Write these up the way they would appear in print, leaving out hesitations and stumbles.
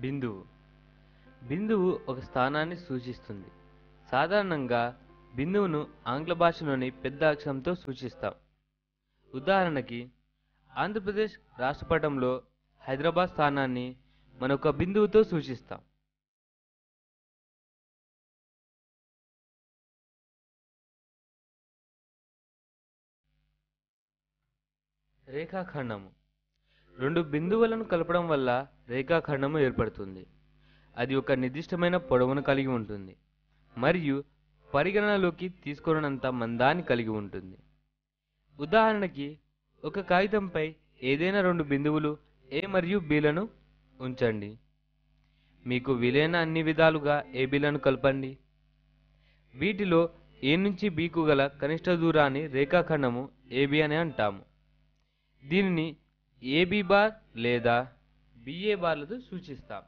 బిందువు బిందువు ఒక స్థానాన్ని సూచిస్తుంది. సాధారణంగా బిందువును ఆంగ్ల భాషలోని పెద్ద అక్షరంతో సూచిస్తాం. ఉదాహరణకి ఆంధ్రప్రదేశ్ రాష్ట్రపటంలో హైదరాబాద్ స్థానాన్ని మనొక బిందువుతో సూచిస్తాం. రేఖాఖండము రెండు బిందువులను కలపడం వల్ల రేఖాఖండము ఏర్పడుతుంది. అది ఒక నిర్దిష్టమైన పొడవును కలిగి ఉంటుంది మరియు పరిగణనలోకి తీసుకొనంత మందాన్ని కలిగి ఉంటుంది. ఉదాహరణకి ఒక కాగితంపై ఏదైనా రెండు బిందువులు ఏ మరియు బిలను ఉంచండి. మీకు వీలైన అన్ని విధాలుగా ఏబీలను కలపండి. వీటిలో ఏ నుంచి బికు గల కనిష్ట దూరాన్ని రేఖాఖండము ఏబి అని అంటాము. దీనిని ఏబి బార్ లేదా బిఏ బార్లతో సూచిస్తాం.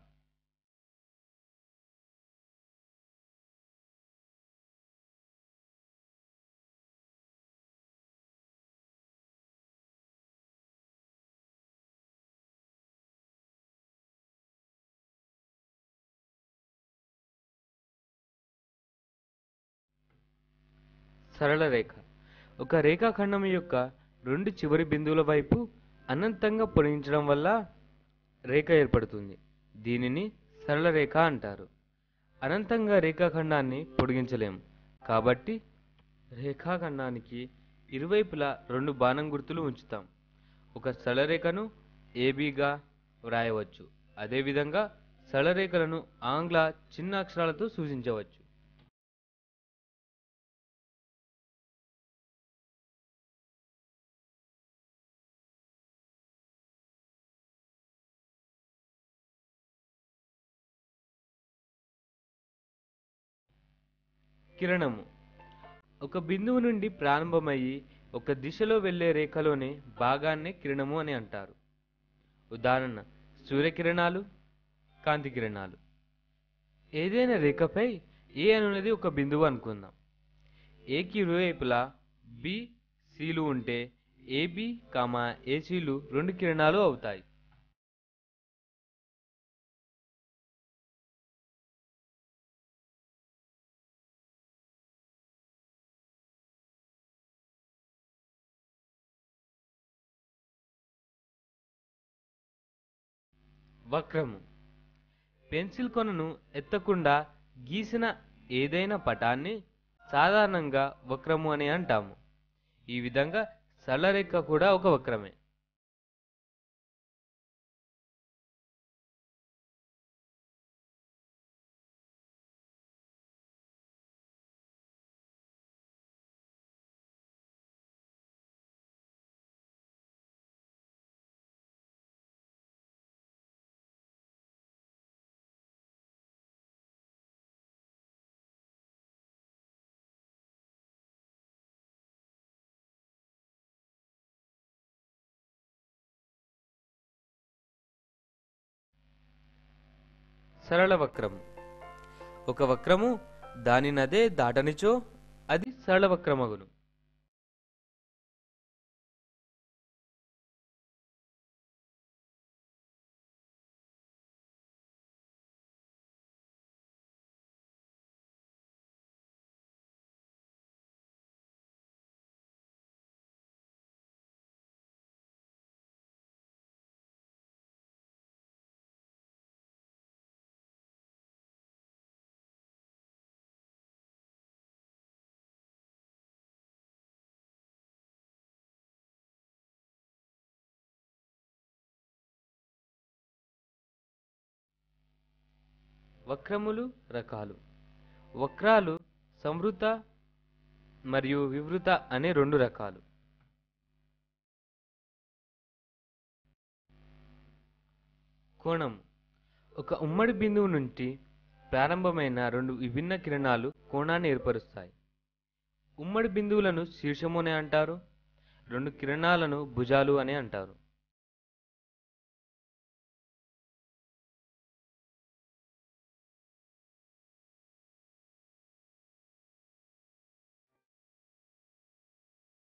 సరళ రేఖ ఒక రేఖాఖండం యొక్క రెండు చివరి బిందువుల వైపు అనంతంగా పొడిగించడం వల్ల రేఖ ఏర్పడుతుంది. దీనిని సరళ రేఖ అంటారు. అనంతంగా రేఖాఖండాన్ని పొడిగించలేము కాబట్టి రేఖాఖండానికి ఇరువైపులా రెండు బాణం గుర్తులు ఉంచుతాం. ఒక సరళ రేఖను ఏబిగా వ్రాయవచ్చు. అదేవిధంగా సరళ రేఖలను ఆంగ్ల చిన్న అక్షరాలతో సూచించవచ్చు. కిరణము ఒక బిందువు నుండి ప్రారంభమయ్యి ఒక దిశలో వెళ్లే రేఖలోని భాగాన్నే కిరణము అని అంటారు. ఉదాహరణ సూర్యకిరణాలు, కాంతి కిరణాలు. ఏదైనా రేఖపై ఏ అనున్నది ఒక బిందువు అనుకుందాం. ఏకి ఇరువైపులా బి సిలు ఉంటే ఏబి ఏసీలు రెండు కిరణాలు అవుతాయి. వక్రము పెన్సిల్ కొనను ఎత్తకుండా గీసిన ఏదైనా పటాన్ని సాధారణంగా వక్రము అని అంటాము. ఈ విధంగా సరళ రేఖ కూడా ఒక వక్రమే. సరళ వక్రము ఒక వక్రము దానినదే దాటనిచో అది సరళ వక్రమగును. వక్రములు రకాలు వక్రాలు సంవృత మరియు వివృత అనే రెండు రకాలు. కోణము ఒక ఉమ్మడి బిందువు నుండి ప్రారంభమైన రెండు విభిన్న కిరణాలు కోణాన్ని ఏర్పరుస్తాయి. ఉమ్మడి బిందువులను శీర్షము అని అంటారు. రెండు కిరణాలను భుజాలు అని అంటారు.